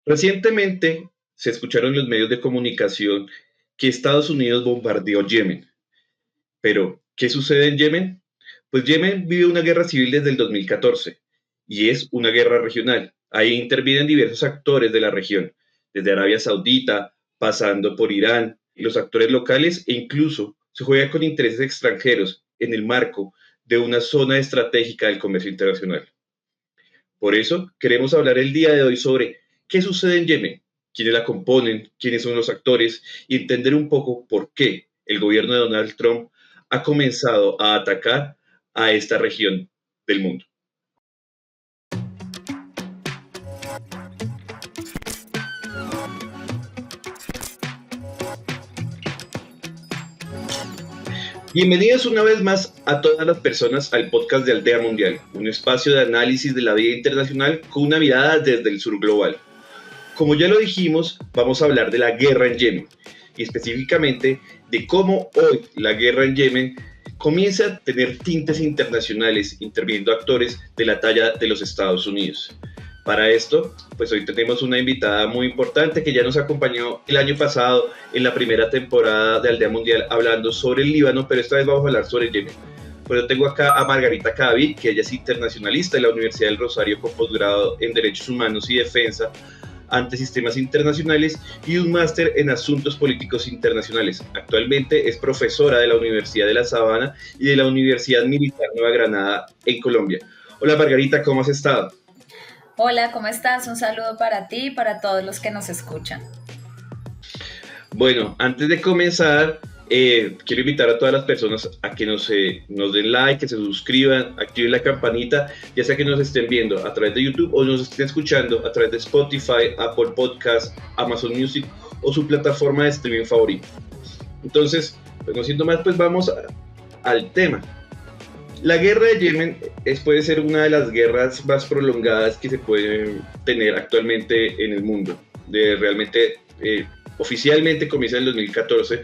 Recientemente se escucharon en los medios de comunicación que Estados Unidos bombardeó Yemen. Pero, ¿qué sucede en Yemen? Pues Yemen vive una guerra civil desde el 2014 y es una guerra regional. Ahí intervienen diversos actores de la región, desde Arabia Saudita, pasando por Irán, y los actores locales e incluso se juega con intereses extranjeros en el marco de una zona estratégica del comercio internacional. Por eso queremos hablar el día de hoy sobre qué sucede en Yemen, quiénes la componen, quiénes son los actores y entender un poco por qué el gobierno de Donald Trump ha comenzado a atacar a esta región del mundo. Bienvenidos una vez más a todas las personas al podcast de Aldea Mundial, un espacio de análisis de la vida internacional con una mirada desde el sur global. Como ya lo dijimos, vamos a hablar de la guerra en Yemen y específicamente de cómo hoy la guerra en Yemen comienza a tener tintes internacionales, interviniendo actores de la talla de los Estados Unidos. Para esto, pues hoy tenemos una invitada muy importante que ya nos acompañó el año pasado en la primera temporada de Aldea Mundial hablando sobre el Líbano, pero esta vez vamos a hablar sobre Yemen. Pues yo tengo acá a Margarita Cadavid, que ella es internacionalista de la Universidad del Rosario con posgrado en Derechos Humanos y Defensa ante sistemas internacionales y un máster en asuntos políticos internacionales. Actualmente es profesora de la Universidad de La Sabana y de la Universidad Militar Nueva Granada en Colombia. Hola Margarita, ¿cómo has estado? Hola, ¿cómo estás? Un saludo para ti y para todos los que nos escuchan. Bueno, antes de comenzar, quiero invitar a todas las personas a que nos den like, que se suscriban, activen la campanita, ya sea que nos estén viendo a través de YouTube o nos estén escuchando a través de Spotify, Apple Podcast, Amazon Music o su plataforma de streaming favorito. Entonces, pues no siendo más, pues vamos al tema. La guerra de Yemen puede ser una de las guerras más prolongadas que se pueden tener actualmente en el mundo. Realmente, oficialmente comienza en el 2014,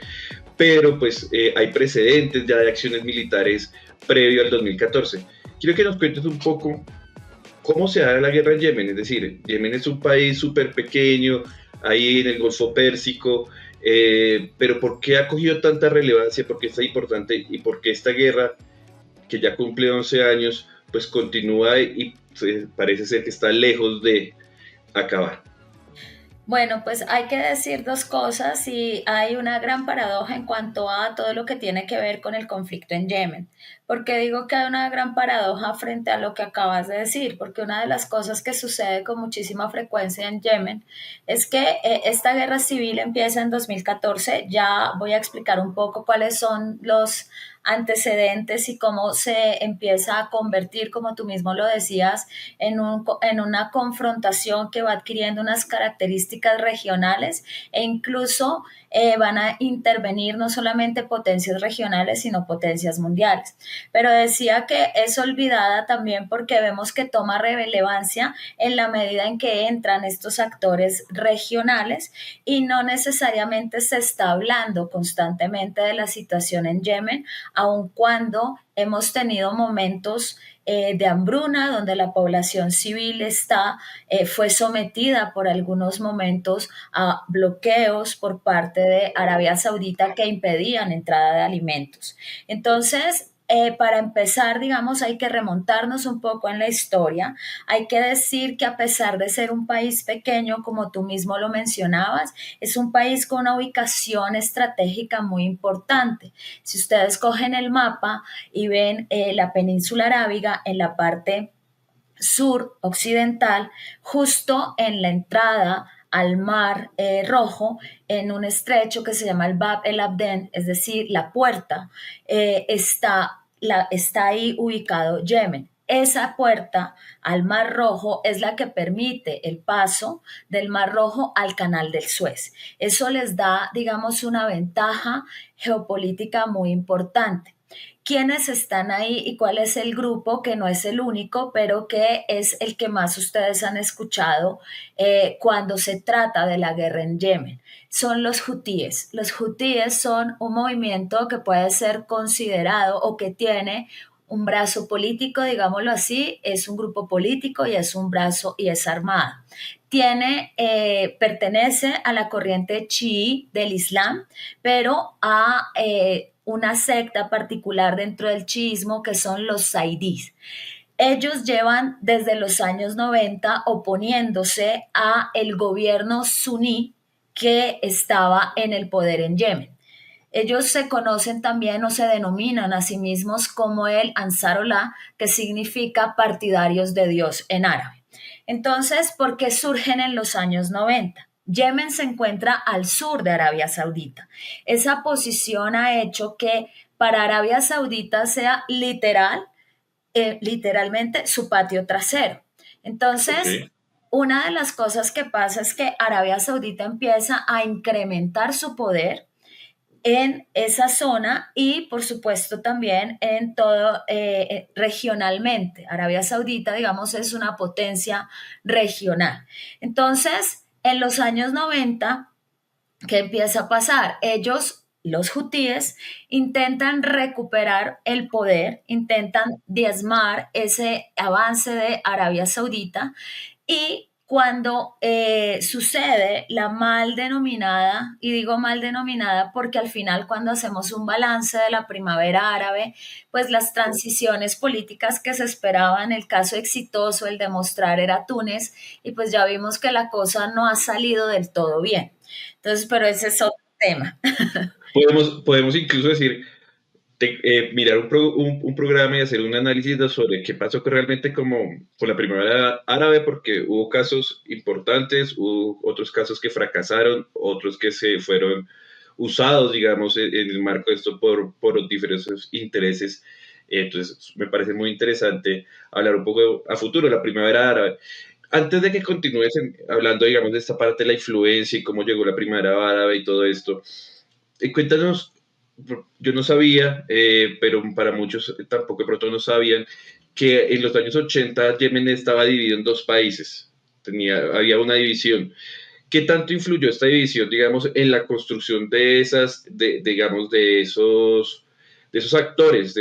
pero pues hay precedentes ya de acciones militares previo al 2014. Quiero que nos cuentes un poco cómo se da la guerra en Yemen. Es decir, Yemen es un país súper pequeño, ahí en el Golfo Pérsico, pero ¿por qué ha cogido tanta relevancia? ¿Por qué es tan importante? ¿Y por qué esta guerra, que ya cumple 11 años, pues continúa y parece ser que está lejos de acabar? Bueno, pues hay que decir dos cosas y hay una gran paradoja en cuanto a todo lo que tiene que ver con el conflicto en Yemen. ¿Por qué digo que hay una gran paradoja frente a lo que acabas de decir? Porque una de las cosas que sucede con muchísima frecuencia en Yemen es que esta guerra civil empieza en 2014. Ya voy a explicar un poco cuáles son los antecedentes y cómo se empieza a convertir, como tú mismo lo decías, en una confrontación que va adquiriendo unas características regionales e incluso van a intervenir no solamente potencias regionales, sino potencias mundiales. Pero decía que es olvidada también porque vemos que toma relevancia en la medida en que entran estos actores regionales y no necesariamente se está hablando constantemente de la situación en Yemen, aun cuando hemos tenido momentos de hambruna, donde la población civil fue sometida por algunos momentos a bloqueos por parte de Arabia Saudita que impedían entrada de alimentos. Entonces, para empezar, digamos, hay que remontarnos un poco en la historia. Hay que decir que a pesar de ser un país pequeño, como tú mismo lo mencionabas, es un país con una ubicación estratégica muy importante. Si ustedes cogen el mapa y ven la península arábiga en la parte sur occidental, justo en la entrada al mar Rojo, en un estrecho que se llama el Bab el Abdén, es decir, la puerta, está ahí ubicado Yemen. Esa puerta al Mar Rojo es la que permite el paso del Mar Rojo al Canal del Suez. Eso les da, digamos, una ventaja geopolítica muy importante. ¿Quiénes están ahí y cuál es el grupo, que no es el único, pero que es el que más ustedes han escuchado cuando se trata de la guerra en Yemen? Son los hutíes. Los hutíes son un movimiento que puede ser considerado o que tiene un brazo político, digámoslo así, es un grupo político y es un brazo y es armada. Pertenece a la corriente chií del Islam, pero a una secta particular dentro del chiismo que son los zaidíes. Ellos llevan desde los años 90 oponiéndose a el gobierno suní que estaba en el poder en Yemen. Ellos se conocen también o se denominan a sí mismos como el Ansarullah, que significa partidarios de Dios en árabe. Entonces, ¿por qué surgen en los años 90? Yemen se encuentra al sur de Arabia Saudita. Esa posición ha hecho que para Arabia Saudita sea literalmente su patio trasero. Entonces, Ok. una de las cosas que pasa es que Arabia Saudita empieza a incrementar su poder en esa zona y por supuesto también en todo regionalmente. Arabia Saudita, digamos, es una potencia regional. Entonces, en los años 90, ¿qué empieza a pasar? Ellos, los hutíes, intentan recuperar el poder, intentan diezmar ese avance de Arabia Saudita y cuando sucede la mal denominada, y digo mal denominada porque al final cuando hacemos un balance de la primavera árabe, pues las transiciones políticas que se esperaban, el caso exitoso, el demostrar era Túnez, y pues ya vimos que la cosa no ha salido del todo bien. Entonces, pero ese es otro tema. Podemos incluso decir, mirar un programa y hacer un análisis sobre qué pasó realmente como con la primavera árabe, porque hubo casos importantes, hubo otros casos que fracasaron, otros que se fueron usados, digamos, en el marco de esto por diferentes intereses. Entonces, me parece muy interesante hablar un poco a futuro de la primavera árabe. Antes de que continúes hablando, digamos, de esta parte de la influencia y cómo llegó la primavera árabe y todo esto, cuéntanos, yo no sabía, pero para muchos tampoco de pronto no sabían, que en los años 80 Yemen estaba dividido en dos países, había una división. ¿Qué tanto influyó esta división, digamos, en la construcción de digamos, de esos actores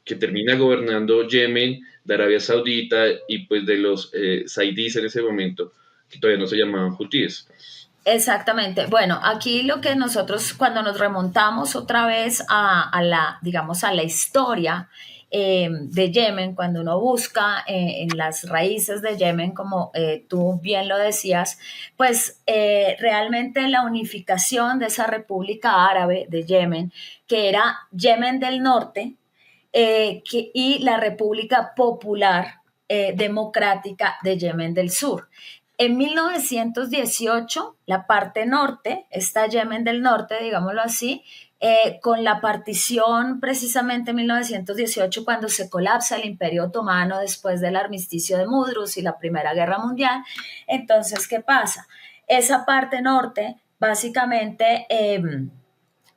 que termina gobernando Yemen, de Arabia Saudita y pues de los saidíes en ese momento, que todavía no se llamaban hutíes? Exactamente. Bueno, aquí lo que nosotros cuando nos remontamos otra vez la, digamos, a la historia de Yemen, cuando uno busca en las raíces de Yemen, como tú bien lo decías, pues realmente la unificación de esa República Árabe de Yemen, que era Yemen del Norte, y la República Popular Democrática de Yemen del Sur. En 1918, la parte norte, esta Yemen del Norte, digámoslo así, con la partición precisamente en 1918, cuando se colapsa el Imperio Otomano después del armisticio de Mudrus y la Primera Guerra Mundial. Entonces, ¿qué pasa? Esa parte norte, básicamente,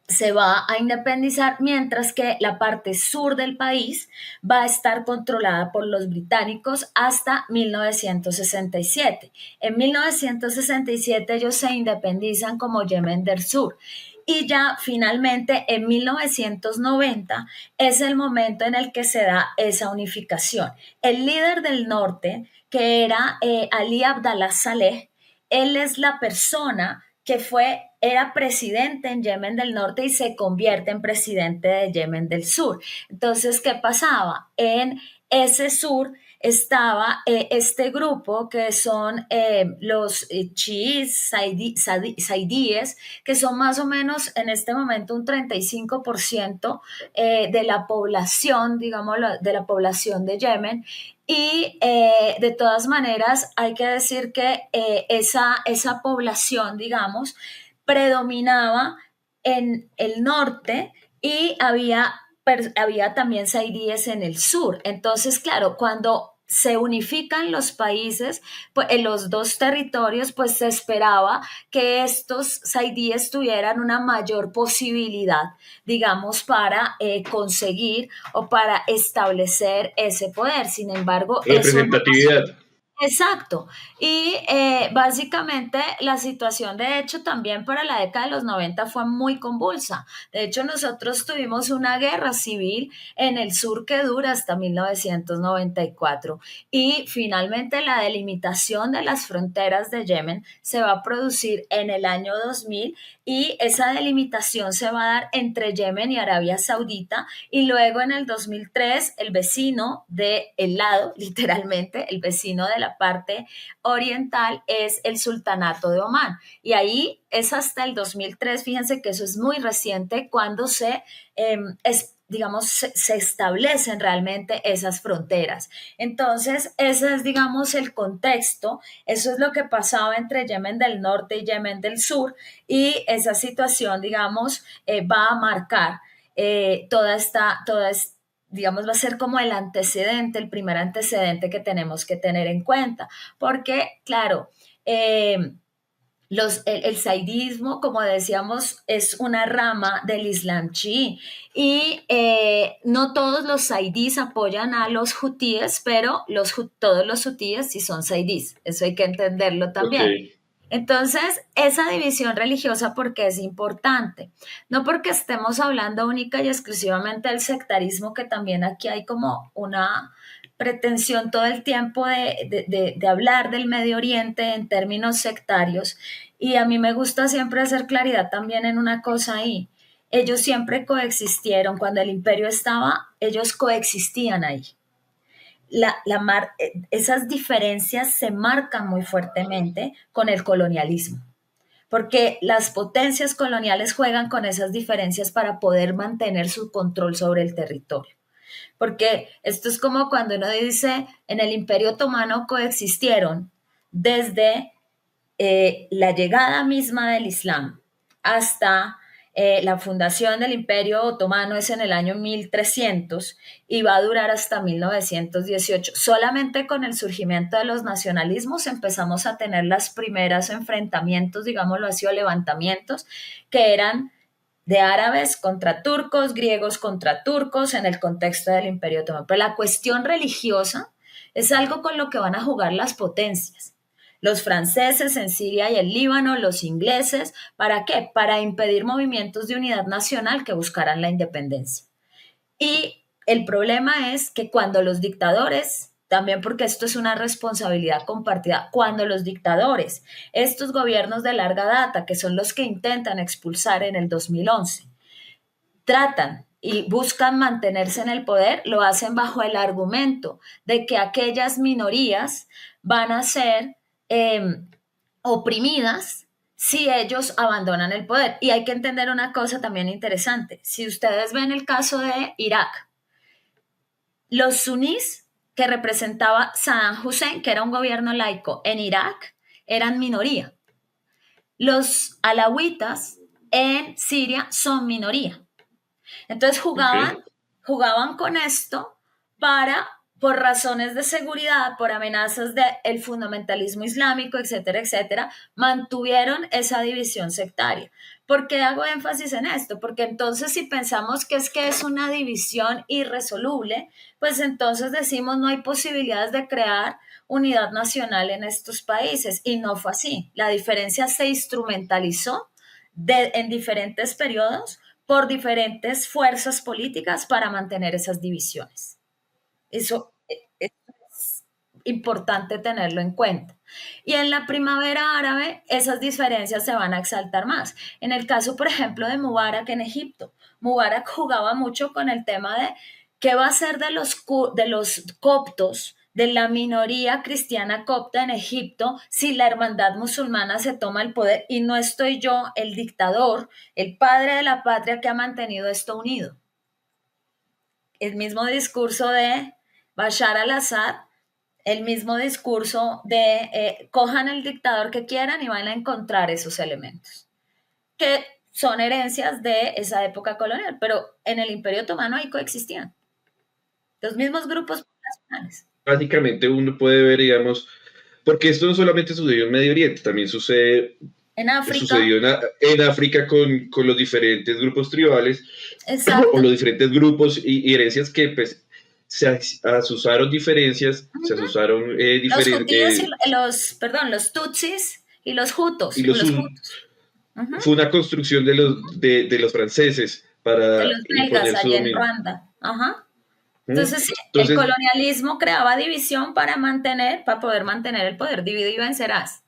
se va a independizar, mientras que la parte sur del país va a estar controlada por los británicos hasta 1967. En 1967 ellos se independizan como Yemen del Sur. Y ya finalmente en 1990 es el momento en el que se da esa unificación. El líder del norte, que era Ali Abdallah Saleh, él es la persona que era presidente en Yemen del Norte y se convierte en presidente de Yemen del Sur. Entonces, ¿qué pasaba? En ese sur estaba este grupo que son los chiíes, saidíes, que son más o menos en este momento un 35% de la población, digamos, de la población de Yemen. Y de todas maneras, hay que decir que esa población, digamos, predominaba en el norte y había también saidíes en el sur. Entonces, claro, cuando se unifican los países, pues, en los dos territorios, pues se esperaba que estos saidíes tuvieran una mayor posibilidad, digamos, para conseguir o para establecer ese poder. Sin embargo, eso no pasó. Representatividad. Exacto. Y básicamente la situación, de hecho, también para la década de los 90 fue muy convulsa. De hecho, nosotros tuvimos una guerra civil en el sur que dura hasta 1994. Y finalmente la delimitación de las fronteras de Yemen se va a producir en el año 2000 y esa delimitación se va a dar entre Yemen y Arabia Saudita y luego en el 2003 el vecino del lado, literalmente, el vecino de la parte oriental es el Sultanato de Omán. Y ahí es hasta el 2003, fíjense que eso es muy reciente, cuando digamos, se establecen realmente esas fronteras. Entonces, ese es, digamos, el contexto. Eso es lo que pasaba entre Yemen del Norte y Yemen del Sur. Y esa situación, digamos, va a marcar digamos, va a ser como el antecedente, el primer antecedente que tenemos que tener en cuenta, porque, claro, el saidismo, como decíamos, es una rama del Islam chií y no todos los saidís apoyan a los hutíes, pero todos los hutíes sí son saidís, eso hay que entenderlo Ok, también. Entonces, esa división religiosa, ¿por qué es importante? No porque estemos hablando única y exclusivamente del sectarismo, que también aquí hay como una pretensión todo el tiempo de hablar del Medio Oriente en términos sectarios. Y a mí me gusta siempre hacer claridad también en una cosa ahí. Ellos siempre coexistieron, cuando el imperio estaba, ellos coexistían ahí. Esas diferencias se marcan muy fuertemente con el colonialismo, porque las potencias coloniales juegan con esas diferencias para poder mantener su control sobre el territorio. Porque esto es como cuando uno dice, en el Imperio Otomano coexistieron desde la llegada misma del Islam hasta la fundación del Imperio Otomano es en el año 1300 y va a durar hasta 1918. Solamente con el surgimiento de los nacionalismos empezamos a tener los primeros enfrentamientos, digámoslo así, o levantamientos, que eran de árabes contra turcos, griegos contra turcos en el contexto del Imperio Otomano. Pero la cuestión religiosa es algo con lo que van a jugar las potencias. Los franceses en Siria y el Líbano, los ingleses, ¿para qué? Para impedir movimientos de unidad nacional que buscaran la independencia. Y el problema es que cuando los dictadores, también porque esto es una responsabilidad compartida, cuando los dictadores, estos gobiernos de larga data, que son los que intentan expulsar en el 2011, tratan y buscan mantenerse en el poder, lo hacen bajo el argumento de que aquellas minorías van a ser oprimidas si ellos abandonan el poder. Y hay que entender una cosa también interesante. Si ustedes ven el caso de Irak, los sunís que representaba Saddam Hussein, que era un gobierno laico en Irak, eran minoría. Los alawitas en Siria son minoría. Entonces ok. jugaban con esto para, por razones de seguridad, por amenazas del fundamentalismo islámico, etcétera, etcétera, mantuvieron esa división sectaria. ¿Por qué hago énfasis en esto? Porque entonces si pensamos que es una división irresoluble, pues entonces decimos no hay posibilidades de crear unidad nacional en estos países. Y no fue así. La diferencia se instrumentalizó en diferentes periodos por diferentes fuerzas políticas para mantener esas divisiones. Eso es importante tenerlo en cuenta. Y en la primavera árabe, esas diferencias se van a exaltar más. En el caso, por ejemplo, de Mubarak en Egipto, Mubarak jugaba mucho con el tema de qué va a ser de los coptos, de la minoría cristiana copta en Egipto, si la hermandad musulmana se toma el poder y no estoy yo, el dictador, el padre de la patria que ha mantenido esto unido. El mismo discurso de Bashar al-Assad, el mismo discurso de cojan el dictador que quieran y van a encontrar esos elementos, que son herencias de esa época colonial, pero en el Imperio Otomano ahí coexistían los mismos grupos poblacionales. Básicamente uno puede ver, digamos, porque esto no solamente sucedió en Medio Oriente, también En África, sucedió en África con los diferentes grupos tribales o exacto, los diferentes grupos y herencias que pues, se asusaron diferencias, se Ujú. asusaron Los hutíes y los tutsis y los y hutos, o los los hutos. Ujú. fue una construcción de los franceses De para los belgas imponer su allá en dominio. Ruanda. Ajá. ¿Mm? Entonces, sí, el Entonces, colonialismo creaba división para poder mantener el poder, divide y vencerás.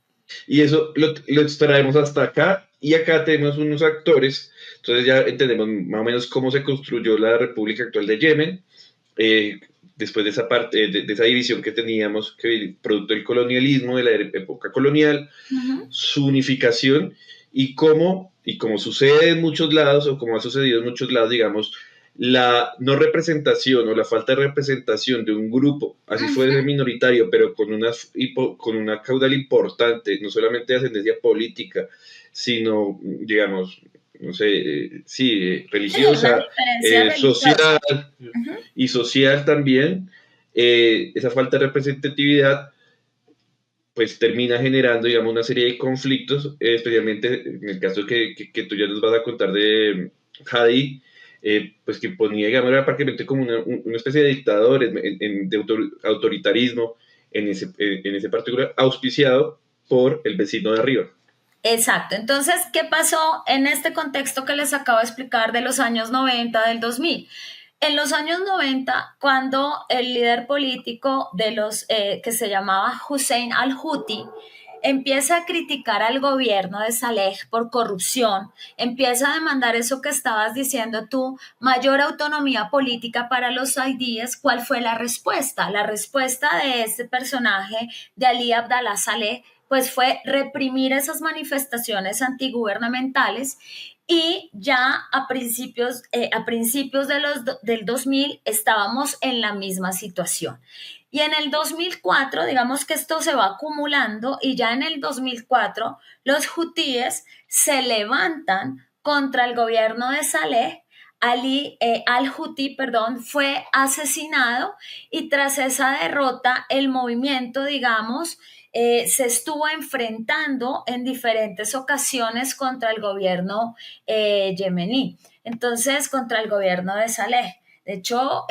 y eso lo extraemos hasta acá, y acá tenemos unos actores, entonces ya entendemos más o menos cómo se construyó la República actual de Yemen, eh, después de esa parte, de esa división que teníamos, que producto del colonialismo, de la época colonial, Ujú. su unificación y como sucede en muchos lados o como ha sucedido en muchos lados, digamos, la no representación o la falta de representación de un grupo, así fuese Ujú. minoritario, pero con una caudal importante, no solamente de ascendencia política, sino, digamos, no sé, sí, Sí, una religiosa, diferencia social religiosa. Ujú. y social también, esa falta de representatividad pues termina generando, digamos, una serie de conflictos, especialmente en el caso que tú ya nos vas a contar de Hadi, pues que ponía, digamos, era prácticamente como una especie de dictador, de autoritarismo en ese particular, auspiciado por el vecino de arriba. Exacto. Entonces, ¿qué pasó en este contexto que les acabo de explicar de los años 90 del 2000? En los años 90, cuando el líder político de los que se llamaba Hussein al-Houthi empieza a criticar al gobierno de Saleh por corrupción, empieza a demandar eso que estabas diciendo tú, mayor autonomía política para los saudíes. ¿Cuál fue la respuesta? La respuesta de este personaje, de Ali Abdallah Saleh, pues fue reprimir esas manifestaciones antigubernamentales, y ya a principios del 2000 estábamos en la misma situación. Y en el 2004, digamos que esto se va acumulando, y ya en el 2004 los hutíes se levantan contra el gobierno de Saleh. Ali al-Houthi, perdón, fue asesinado, y tras esa derrota el movimiento, digamos, se estuvo enfrentando en diferentes ocasiones contra el gobierno yemení, entonces contra el gobierno de Saleh. De hecho,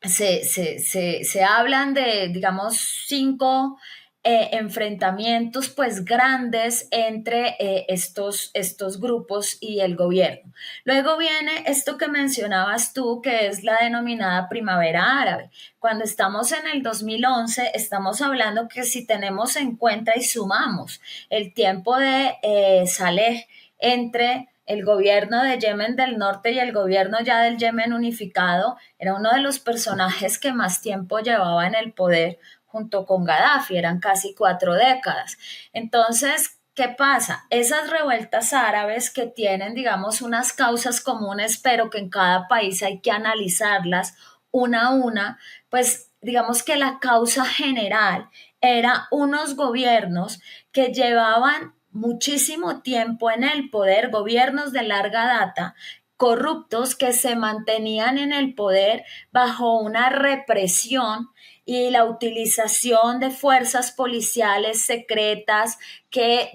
se hablan de, digamos, 5 enfrentamientos pues grandes entre estos grupos y el gobierno. Luego viene esto que mencionabas tú, que es la denominada primavera árabe. Cuando estamos en el 2011, estamos hablando que si tenemos en cuenta y sumamos el tiempo de Saleh entre el gobierno de Yemen del Norte y el gobierno ya del Yemen unificado, era uno de los personajes que más tiempo llevaba en el poder junto con Gaddafi, eran casi 4 décadas. Entonces, ¿qué pasa? Esas revueltas árabes que tienen, digamos, unas causas comunes, pero que en cada país hay que analizarlas una a una, pues digamos que la causa general era unos gobiernos que llevaban muchísimo tiempo en el poder, gobiernos de larga data, corruptos que se mantenían en el poder bajo una represión y la utilización de fuerzas policiales secretas que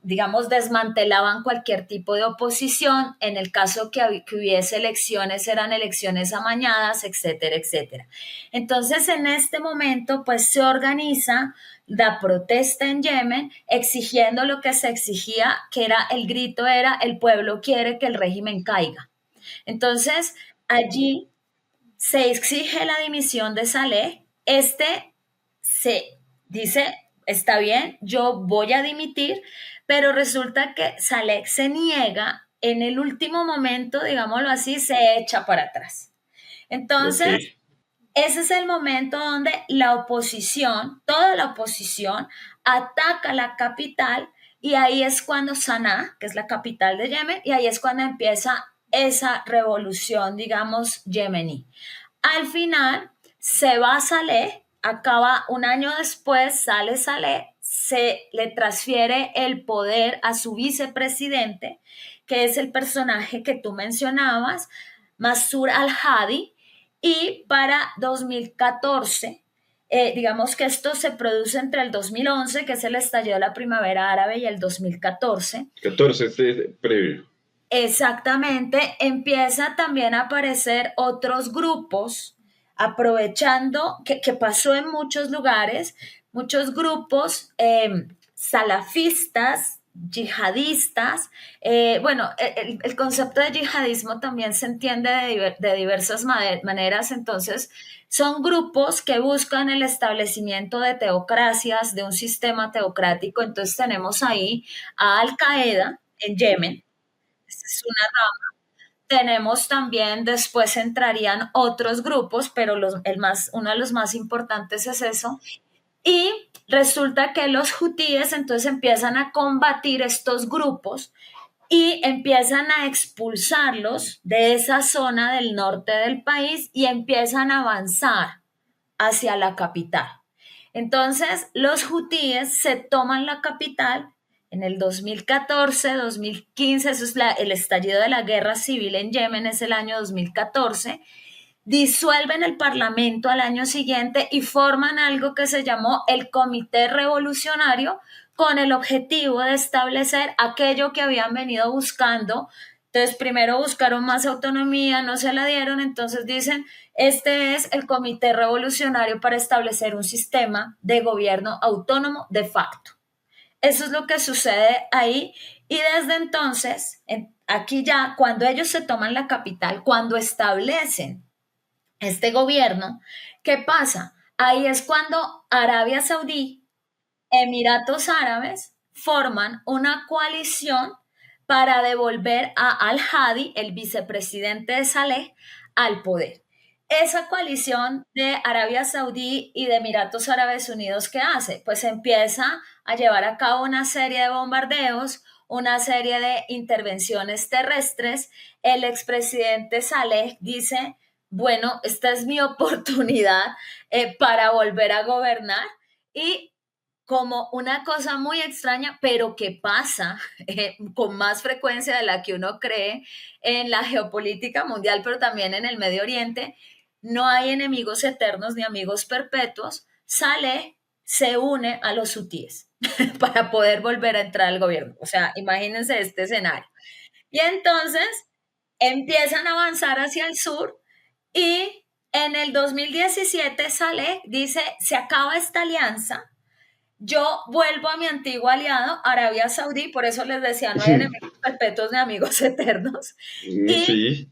digamos, desmantelaban cualquier tipo de oposición. En el caso que hubiese elecciones, eran elecciones amañadas, etcétera, etcétera. Entonces, en este momento, pues se organiza la protesta en Yemen exigiendo lo que se exigía, que era el grito, era el pueblo quiere que el régimen caiga. Entonces, allí se exige la dimisión de Saleh. Se dice, está bien, yo voy a dimitir, pero resulta que Saleh se niega en el último momento, digámoslo así, se echa para atrás. Ok, Entonces, ese es el momento donde la oposición, toda la oposición, ataca la capital, y ahí es cuando Sanaa, que es la capital de Yemen, y ahí es cuando empieza esa revolución, digamos, yemení. Al final se va Saleh, acaba un año después, sale Saleh, se le transfiere el poder a su vicepresidente, que es el personaje que tú mencionabas, Masur al-Hadi, y para 2014, digamos que esto se produce entre el 2011, que es el estallido de la primavera árabe, y el 2014. 14 este previo. Exactamente, empieza también a aparecer otros grupos aprovechando que pasó en muchos lugares, muchos grupos salafistas, yihadistas. Bueno, el concepto de yihadismo también se entiende de diversas maneras, entonces son grupos que buscan el establecimiento de teocracias, de un sistema teocrático. Entonces tenemos ahí a Al Qaeda en Yemen. Esta es una rama. Tenemos también, después entrarían otros grupos, pero uno de los más importantes es eso. Y resulta que los hutíes entonces empiezan a combatir estos grupos y empiezan a expulsarlos de esa zona del norte del país y empiezan a avanzar hacia la capital. Entonces, los hutíes se toman la capital en el 2014, 2015, eso es el estallido de la guerra civil en Yemen, es el año 2014, disuelven el parlamento al año siguiente y forman algo que se llamó el Comité Revolucionario con el objetivo de establecer aquello que habían venido buscando. Entonces, primero buscaron más autonomía, no se la dieron, entonces dicen, este es el Comité Revolucionario para establecer un sistema de gobierno autónomo de facto. Eso es lo que sucede ahí. Y desde entonces, aquí ya, cuando ellos se toman la capital, cuando establecen este gobierno, ¿qué pasa? Ahí es cuando Arabia Saudí, Emiratos Árabes forman una coalición para devolver a Al-Hadi, el vicepresidente de Saleh, al poder. Esa coalición de Arabia Saudí y de Emiratos Árabes Unidos, ¿qué hace? Pues empieza a llevar a cabo una serie de bombardeos, una serie de intervenciones terrestres. El expresidente Saleh dice, bueno, esta es mi oportunidad para volver a gobernar, y como una cosa muy extraña, pero que pasa con más frecuencia de la que uno cree en la geopolítica mundial, pero también en el Medio Oriente, no hay enemigos eternos ni amigos perpetuos. Saleh se une a los hutíes para poder volver a entrar al gobierno. O sea, imagínense este escenario. Y entonces empiezan a avanzar hacia el sur y en el 2017 Saleh dice, se acaba esta alianza, yo vuelvo a mi antiguo aliado, Arabia Saudí, por eso les decía, no hay enemigos perpetuos ni amigos eternos. Y Sí.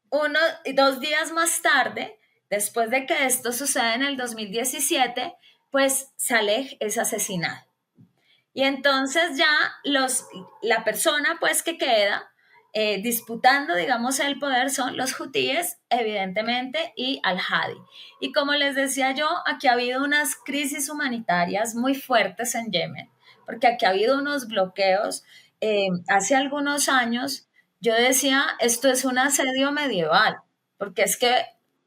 2 días más tarde, después de que esto sucede en el 2017, pues Saleh es asesinado. Y entonces ya la persona pues que queda disputando, digamos, el poder son los hutíes, evidentemente, y al-Hadi. Y como les decía yo, aquí ha habido unas crisis humanitarias muy fuertes en Yemen, porque aquí ha habido unos bloqueos. Hace algunos años yo decía, esto es un asedio medieval, porque es que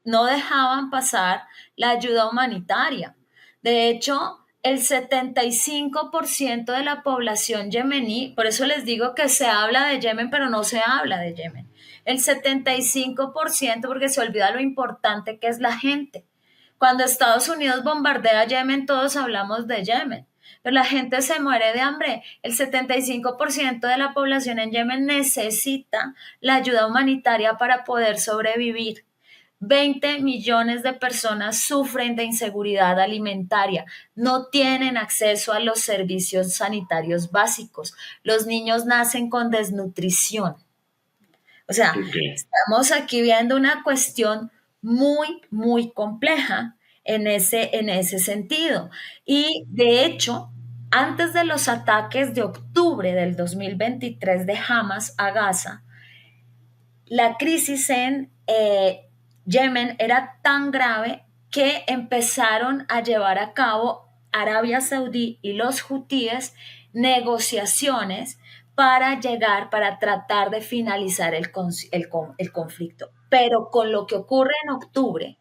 no dejaban pasar la ayuda humanitaria. De hecho, el 75% de la población yemení, por eso les digo que se habla de Yemen, pero no se habla de Yemen. El 75%, porque se olvida lo importante que es la gente. Cuando Estados Unidos bombardea Yemen, todos hablamos de Yemen, pero la gente se muere de hambre. El 75% de la población en Yemen necesita la ayuda humanitaria para poder sobrevivir. 20 millones de personas sufren de inseguridad alimentaria, no tienen acceso a los servicios sanitarios básicos, los niños nacen con desnutrición. O sea, Ok. estamos aquí viendo una cuestión muy, muy compleja en ese sentido. Y de hecho, antes de los ataques de octubre del 2023 de Hamas a Gaza, la crisis en Yemen era tan grave que empezaron a llevar a cabo Arabia Saudí y los hutíes negociaciones para llegar, para tratar de finalizar el conflicto. Pero con lo que ocurre en octubre,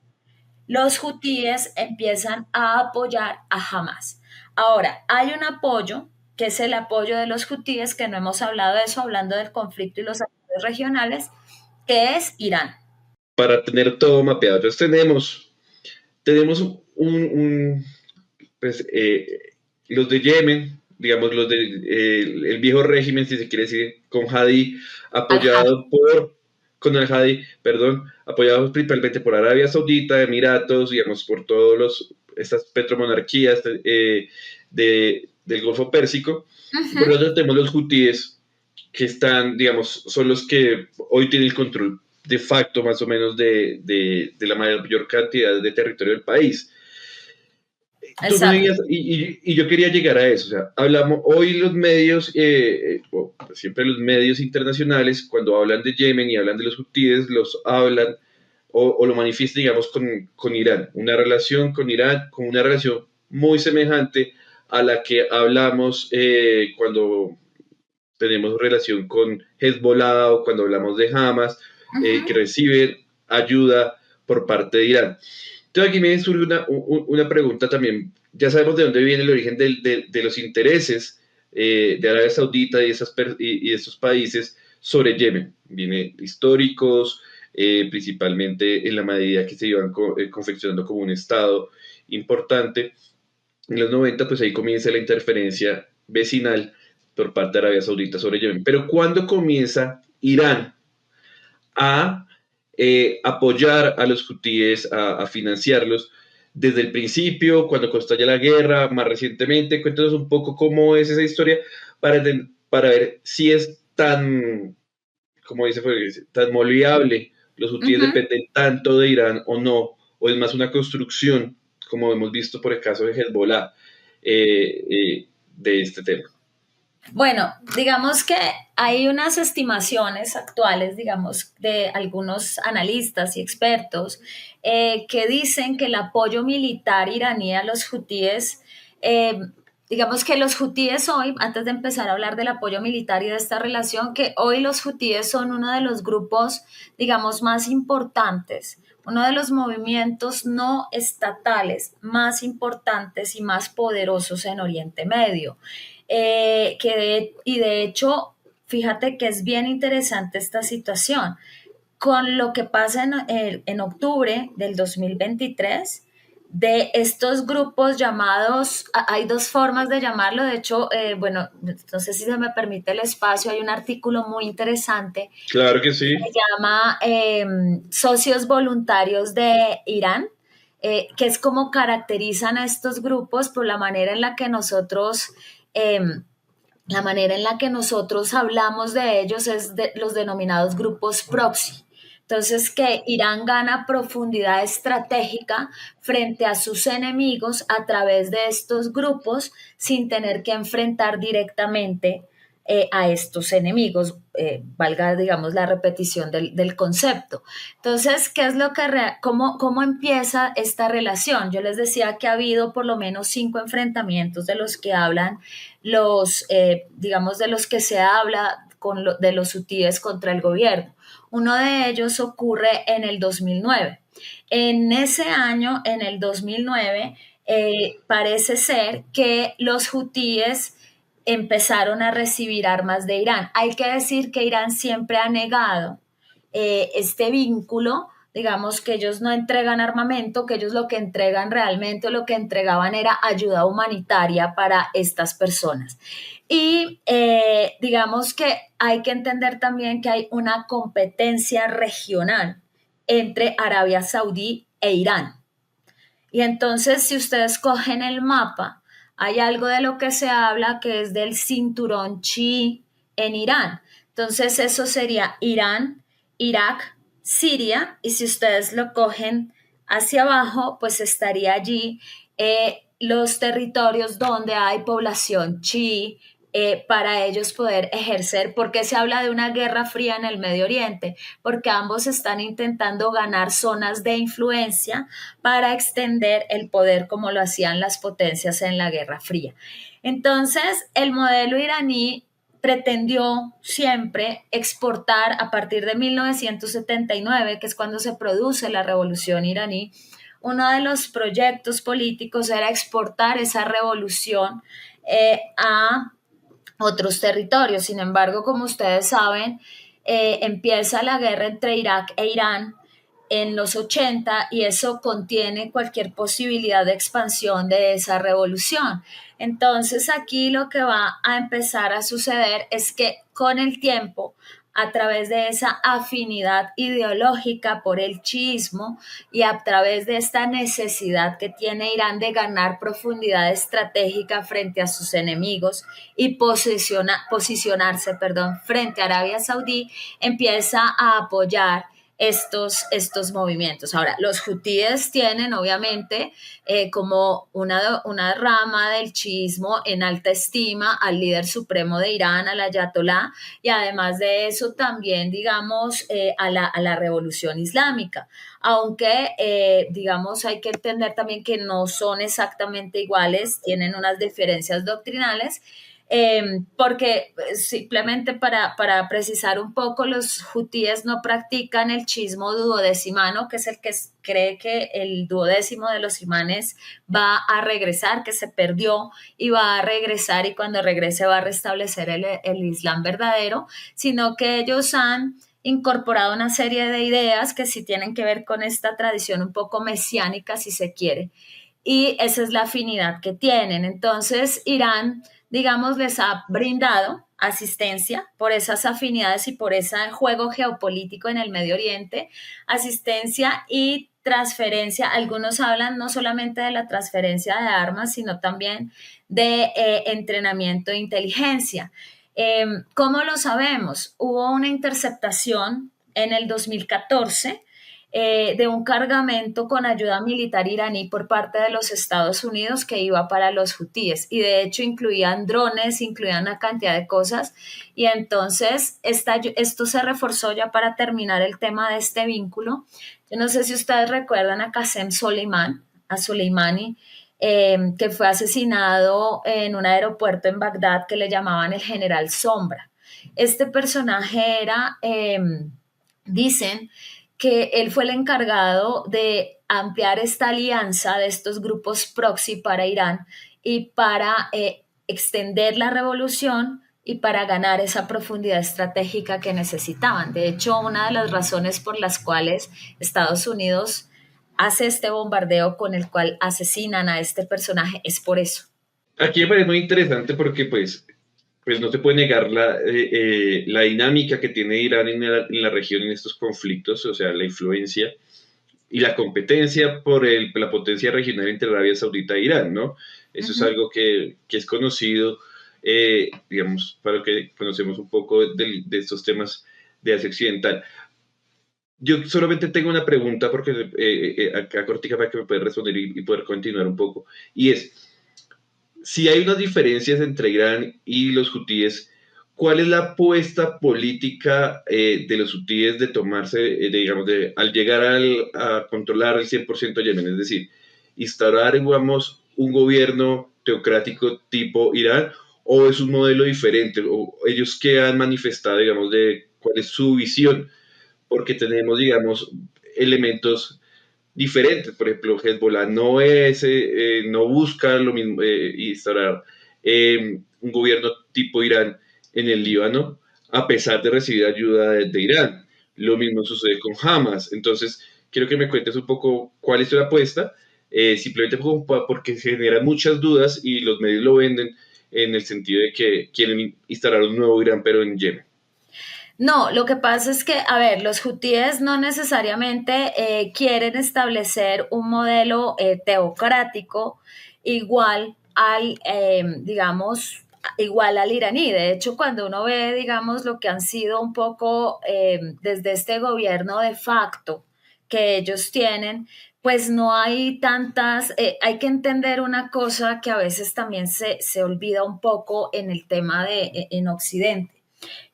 los hutíes empiezan a apoyar a Hamas. Ahora, hay un apoyo, que es el apoyo de los hutíes, que no hemos hablado de eso, hablando del conflicto y los actores regionales, que es Irán. Para tener todo mapeado. Entonces tenemos pues, los de Yemen, digamos, los del el viejo régimen, si se quiere decir, con Hadi, Al-Hadi. apoyado por con Al-Hadi, perdón, apoyados principalmente por Arabia Saudita, Emiratos, digamos, por todas estas petromonarquías del Golfo Pérsico. Y por Ujú. lo tanto tenemos los hutíes, que están, digamos, son los que hoy tienen el control de facto más o menos de la mayor cantidad de territorio del país. Tú me Exacto. digas, y yo quería llegar a eso, o sea, hablamos, hoy los medios, siempre los medios internacionales, cuando hablan de Yemen y hablan de los hutíes, los hablan o lo manifiestan, digamos, con Irán, una relación con Irán, con una relación muy semejante a la que hablamos cuando tenemos relación con Hezbollah o cuando hablamos de Hamas, que Ujú. reciben ayuda por parte de Irán. Entonces aquí me surge una pregunta también. Ya sabemos de dónde viene el origen de los intereses de Arabia Saudita y de estos países sobre Yemen. Viene históricos, principalmente en la medida que se iban confeccionando como un Estado importante. En los 90, pues ahí comienza la interferencia vecinal por parte de Arabia Saudita sobre Yemen. Pero ¿cuándo comienza Irán a apoyar a los hutíes, a financiarlos? Desde el principio, cuando estalla la guerra, más recientemente, cuéntanos un poco cómo es esa historia para ver si es tan, como dice, tan moldeable, los hutíes Ujú. dependen tanto de Irán o no, o es más una construcción, como hemos visto por el caso de Hezbollah, de este tema. Bueno, digamos que hay unas estimaciones actuales, digamos, de algunos analistas y expertos que dicen que el apoyo militar iraní a los hutíes, eh, digamos que los hutíes hoy, antes de empezar a hablar del apoyo militar y de esta relación, que hoy los hutíes son uno de los grupos, digamos, más importantes, uno de los movimientos no estatales más importantes y más poderosos en Oriente Medio. Y de hecho, fíjate que es bien interesante esta situación. Con lo que pasa en octubre del 2023, de estos grupos llamados, hay dos formas de llamarlo, de hecho, bueno, no sé si se me permite el espacio, hay un artículo muy interesante, Claro que se sí. llama Socios Voluntarios de Irán, que es como caracterizan a estos grupos por la manera en la que nosotros eh, la manera en la que nosotros hablamos de ellos es de los denominados grupos proxy. Entonces, que Irán gana profundidad estratégica frente a sus enemigos a través de estos grupos sin tener que enfrentar directamente a estos enemigos, valga, digamos, la repetición del concepto. Entonces, ¿qué es lo que cómo empieza esta relación? Yo les decía que ha habido por lo menos 5 enfrentamientos de los que hablan digamos, de los que se habla de los hutíes contra el gobierno. Uno de ellos ocurre en el 2009. En ese año, en el 2009, parece ser que los hutíes empezaron a recibir armas de Irán. Hay que decir que Irán siempre ha negado este vínculo, digamos que ellos no entregan armamento, que ellos lo que entregan realmente o lo que entregaban era ayuda humanitaria para estas personas. Y digamos que hay que entender también que hay una competencia regional entre Arabia Saudí e Irán. Y entonces, si ustedes cogen el mapa, hay algo de lo que se habla que es del cinturón chií en Irán. Entonces, eso sería Irán, Irak, Siria, y si ustedes lo cogen hacia abajo, pues estaría allí los territorios donde hay población chií, para ellos poder ejercer, porque se habla de una guerra fría en el Medio Oriente, porque ambos están intentando ganar zonas de influencia para extender el poder como lo hacían las potencias en la Guerra Fría. Entonces, el modelo iraní pretendió siempre exportar a partir de 1979, que es cuando se produce la revolución iraní. Uno de los proyectos políticos era exportar esa revolución a otros territorios. Sin embargo, como ustedes saben, empieza la guerra entre Irak e Irán en los 80 y eso contiene cualquier posibilidad de expansión de esa revolución. Entonces aquí lo que va a empezar a suceder es que con el tiempo a través de esa afinidad ideológica por el chiismo y a través de esta necesidad que tiene Irán de ganar profundidad estratégica frente a sus enemigos y posicionarse, frente a Arabia Saudí, empieza a apoyar estos movimientos. Ahora, los hutíes tienen obviamente como una rama del chiismo en alta estima al líder supremo de Irán, al ayatolá, y además de eso también, digamos, a la revolución islámica. Aunque, digamos, hay que entender también que no son exactamente iguales, tienen unas diferencias doctrinales, porque simplemente para precisar un poco, los hutíes no practican el chiismo duodecimano, que es el que cree que el duodécimo de los imanes va a regresar, que se perdió y va a regresar, y cuando regrese va a restablecer el Islam verdadero, sino que ellos han incorporado una serie de ideas que sí tienen que ver con esta tradición un poco mesiánica, si se quiere, y esa es la afinidad que tienen. Entonces, Irán, digamos, les ha brindado asistencia por esas afinidades y por ese juego geopolítico en el Medio Oriente, asistencia y transferencia. Algunos hablan no solamente de la transferencia de armas, sino también de entrenamiento de inteligencia. ¿Cómo lo sabemos? Hubo una interceptación en el 2014 de un cargamento con ayuda militar iraní por parte de los Estados Unidos que iba para los hutíes, y de hecho incluían drones, incluían una cantidad de cosas, y entonces esto se reforzó ya para terminar el tema de este vínculo. Yo no sé si ustedes recuerdan a Qasem Soleimani, que fue asesinado en un aeropuerto en Bagdad que le llamaban el General Sombra. Este personaje era, dicen, que él fue el encargado de ampliar esta alianza de estos grupos proxy para Irán y para extender la revolución y para ganar esa profundidad estratégica que necesitaban. De hecho, una de las razones por las cuales Estados Unidos hace este bombardeo con el cual asesinan a este personaje es por eso. Aquí me parece muy interesante porque pues no se puede negar la dinámica que tiene Irán en la región en estos conflictos, o sea, la influencia y la competencia por la potencia regional entre Arabia Saudita e Irán, ¿no? Eso es algo que es conocido, digamos, para lo que conocemos un poco de estos temas de Asia Occidental. Yo solamente tengo una pregunta, porque acá cortica para que me pueda responder y poder continuar un poco, y es, si hay unas diferencias entre Irán y los hutíes, ¿cuál es la apuesta política de los hutíes de tomarse, digamos, al llegar a controlar el 100% Yemen? Es decir, instaurar, digamos, un gobierno teocrático tipo Irán, o es un modelo diferente, o ellos que han manifestado, digamos, de cuál es su visión, porque tenemos, digamos, elementos diferentes. Por ejemplo, Hezbollah no busca lo mismo, instaurar un gobierno tipo Irán en el Líbano, a pesar de recibir ayuda de Irán. Lo mismo sucede con Hamas. Entonces, quiero que me cuentes un poco cuál es tu apuesta, simplemente porque genera muchas dudas y los medios lo venden en el sentido de que quieren instalar un nuevo Irán, pero en Yemen. No, lo que pasa es que, a ver, los hutíes no necesariamente quieren establecer un modelo teocrático igual digamos, igual al iraní. De hecho, cuando uno ve, digamos, lo que han sido un poco desde este gobierno de facto que ellos tienen, pues no hay tantas, hay que entender una cosa que a veces también se olvida un poco en el tema en Occidente.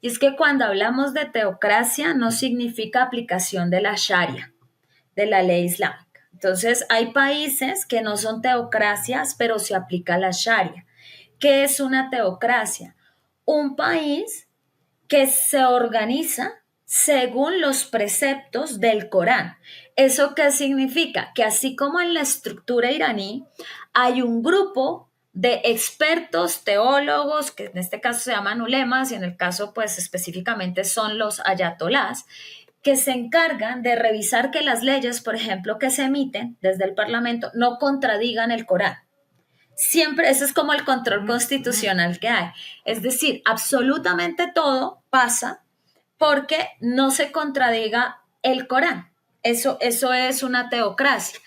Y es que cuando hablamos de teocracia no significa aplicación de la Sharia, de la ley islámica. Entonces, hay países que no son teocracias, pero se aplica la Sharia. ¿Qué es una teocracia? Un país que se organiza según los preceptos del Corán. ¿Eso qué significa? Que así como en la estructura iraní hay un grupo de expertos, teólogos, que en este caso se llaman ulemas y en el caso pues específicamente son los ayatolás, que se encargan de revisar que las leyes, por ejemplo, que se emiten desde el Parlamento no contradigan el Corán. Siempre, ese es como el control constitucional que hay. Es decir, absolutamente todo pasa porque no se contradiga el Corán. Eso es una teocracia.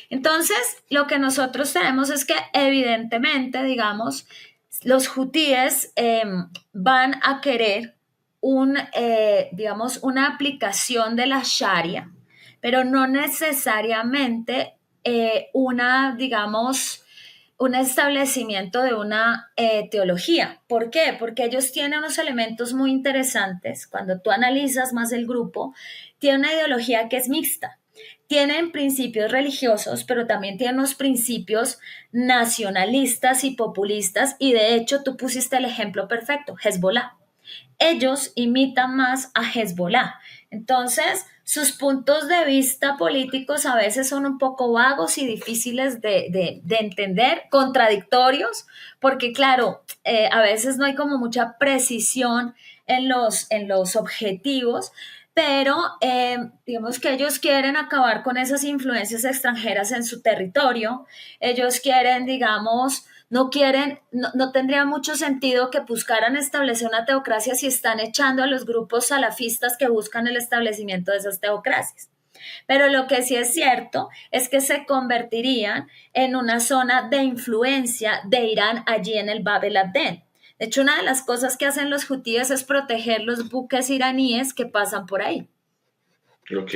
Entonces, lo que nosotros tenemos es que evidentemente, digamos, los hutíes van a querer digamos, una aplicación de la Sharia, pero no necesariamente digamos, un establecimiento de una teología. ¿Por qué? Porque ellos tienen unos elementos muy interesantes. Cuando tú analizas más el grupo, tiene una ideología que es mixta. Tienen principios religiosos, pero también tienen unos principios nacionalistas y populistas. Y de hecho, tú pusiste el ejemplo perfecto, Hezbollah. Ellos imitan más a Hezbollah. Entonces, sus puntos de vista políticos a veces son un poco vagos y difíciles de entender, contradictorios, porque claro, a veces no hay como mucha precisión en los objetivos, pero digamos que ellos quieren acabar con esas influencias extranjeras en su territorio, ellos quieren, digamos, no tendría mucho sentido que buscaran establecer una teocracia si están echando a los grupos salafistas que buscan el establecimiento de esas teocracias. Pero lo que sí es cierto es que se convertirían en una zona de influencia de Irán allí en el Bab el Abdel. De hecho, una de las cosas que hacen los hutíes es proteger los buques iraníes que pasan por ahí. Ok.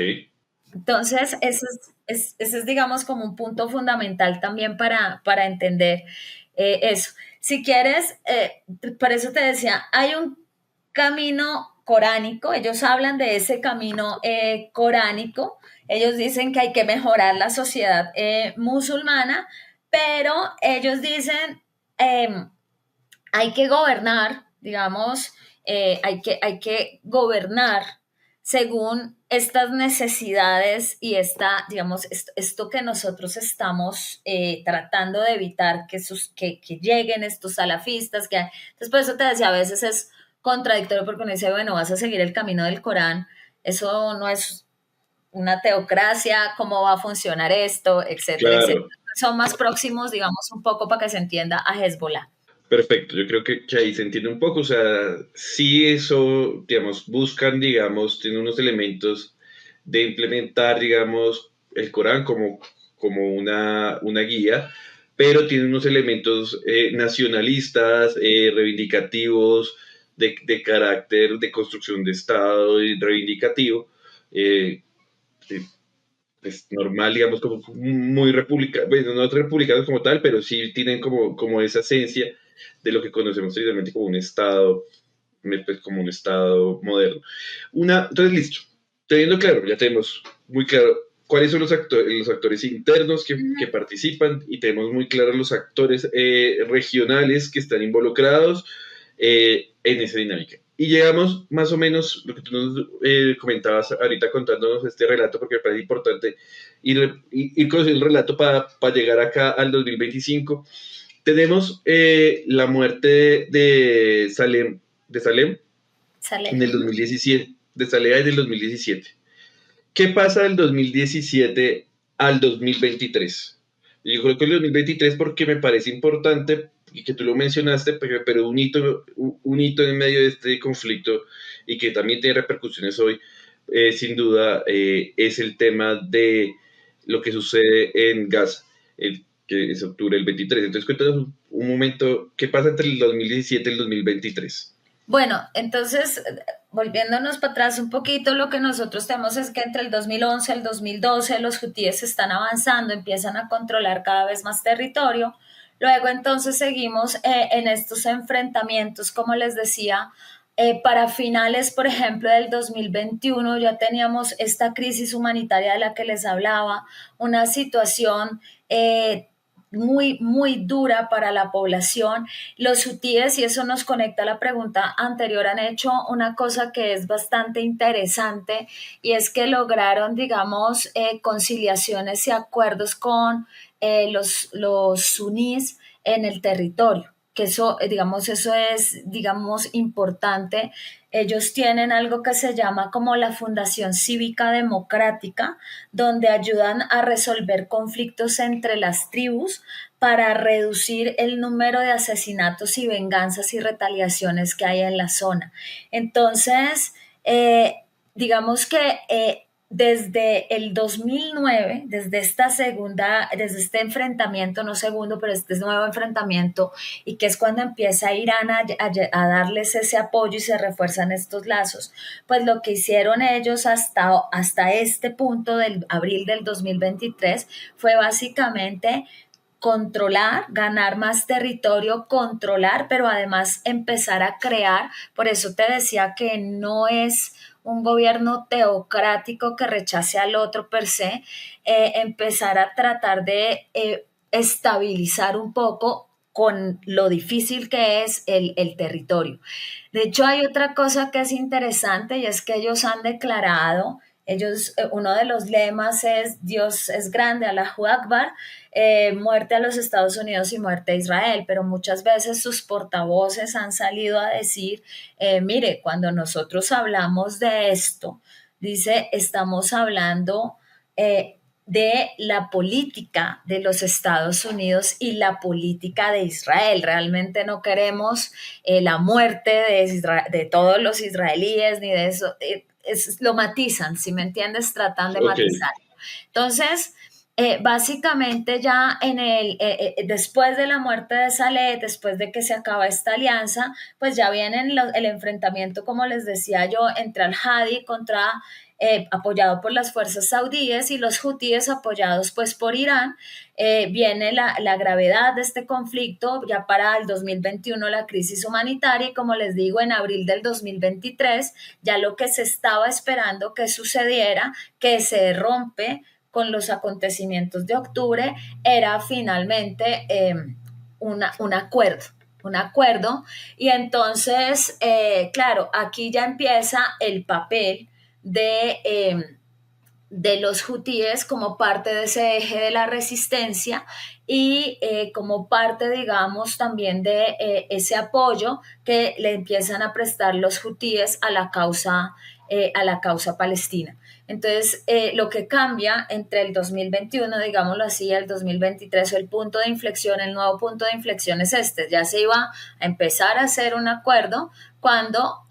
Entonces, ese es, digamos, como un punto fundamental también para entender eso. Si quieres, por eso te decía, hay un camino coránico, ellos hablan de ese camino coránico, ellos dicen que hay que mejorar la sociedad musulmana, pero ellos dicen hay que gobernar, digamos, hay que gobernar según estas necesidades y digamos, esto que nosotros estamos tratando de evitar que lleguen estos salafistas. Entonces, por eso te decía, a veces es contradictorio porque uno dice, bueno, vas a seguir el camino del Corán, eso no es una teocracia, cómo va a funcionar esto, etcétera, etcétera. Claro, Son más próximos, digamos, un poco para que se entienda a Hezbollah. perfecto. Yo creo que ahí se entiende un poco. O sea, sí eso, digamos, buscan, digamos, tienen unos elementos de implementar, digamos, el Corán como una guía, pero tiene unos elementos nacionalistas, reivindicativos, de carácter de construcción de Estado y reivindicativo. eh, es normal, digamos, como muy republicano, bueno, no republicanos como tal, pero sí tienen como esa esencia de lo que conocemos tradicionalmente como un Estado, pues, como un Estado moderno. Entonces, listo. Teniendo claro, ya tenemos muy claro cuáles son los actores internos que participan y tenemos muy claros los actores regionales que están involucrados en esa dinámica. Y llegamos más o menos, lo que tú nos comentabas ahorita contándonos este relato, porque me parece importante ir conociendo el relato para llegar acá al 2025. Tenemos la muerte de Salem Sale. en el 2017, de Saleh en el 2017. ¿Qué pasa del 2017 al 2023? Yo creo que el 2023 porque me parece importante y que tú lo mencionaste, pero un hito en medio de este conflicto y que también tiene repercusiones hoy, sin duda, es el tema de lo que sucede en Gaza, que es octubre del 23. Entonces, cuéntanos un momento, ¿qué pasa entre el 2017 y el 2023? Bueno, entonces, volviéndonos para atrás un poquito, lo que nosotros tenemos es que entre el 2011 y el 2012 los hutíes están avanzando, empiezan a controlar cada vez más territorio. Luego entonces seguimos en estos enfrentamientos, como les decía, para finales, por ejemplo, del 2021 ya teníamos esta crisis humanitaria de la que les hablaba, una situación muy dura para la población. Los hutíes, y eso nos conecta a la pregunta anterior, han hecho una cosa que es bastante interesante y es que lograron, digamos, conciliaciones y acuerdos con los sunís en el territorio, que eso, digamos, eso es, digamos, importante. Ellos tienen algo que se llama como la Fundación Cívica Democrática, donde ayudan a resolver conflictos entre las tribus para reducir el número de asesinatos y venganzas y retaliaciones que hay en la zona. Entonces, eh, digamos que desde el 2009, desde este enfrentamiento, no segundo, pero este nuevo enfrentamiento, y que es cuando empieza Irán a darles ese apoyo y se refuerzan estos lazos, pues lo que hicieron ellos hasta este punto del abril del 2023 fue básicamente controlar, ganar más territorio, controlar, pero además empezar a crear. Por eso te decía que no es un gobierno teocrático que rechace al otro per se, empezar a tratar de estabilizar un poco con lo difícil que es el territorio. De hecho, hay otra cosa que es interesante y es que ellos han declarado, uno de los lemas es Dios es grande, Allahu Akbar, muerte a los Estados Unidos y muerte a Israel, pero muchas veces sus portavoces han salido a decir, mire, cuando nosotros hablamos de esto, dice, estamos hablando de la política de los Estados Unidos y la política de Israel. Realmente no queremos la muerte de todos los israelíes ni de eso. Lo matizan, si me entiendes, tratan de Ok, matizar. Entonces, básicamente ya después de la muerte de Saleh, después de que se acaba esta alianza, pues ya viene el enfrentamiento, como les decía yo, entre al-Hadi apoyado por las fuerzas saudíes y los hutíes apoyados pues por Irán. Viene la gravedad de este conflicto ya para el 2021, la crisis humanitaria, y como les digo, en abril del 2023 ya lo que se estaba esperando que sucediera, que se rompe con los acontecimientos de octubre, era finalmente un acuerdo. Y entonces, claro, aquí ya empieza el papel de los hutíes como parte de ese eje de la resistencia y como parte, digamos, también de ese apoyo que le empiezan a prestar los hutíes a la causa palestina. Entonces, lo que cambia entre el 2021, digámoslo así, el 2023, o el punto de inflexión, el nuevo punto de inflexión es este. Ya se iba a empezar a hacer un acuerdo cuando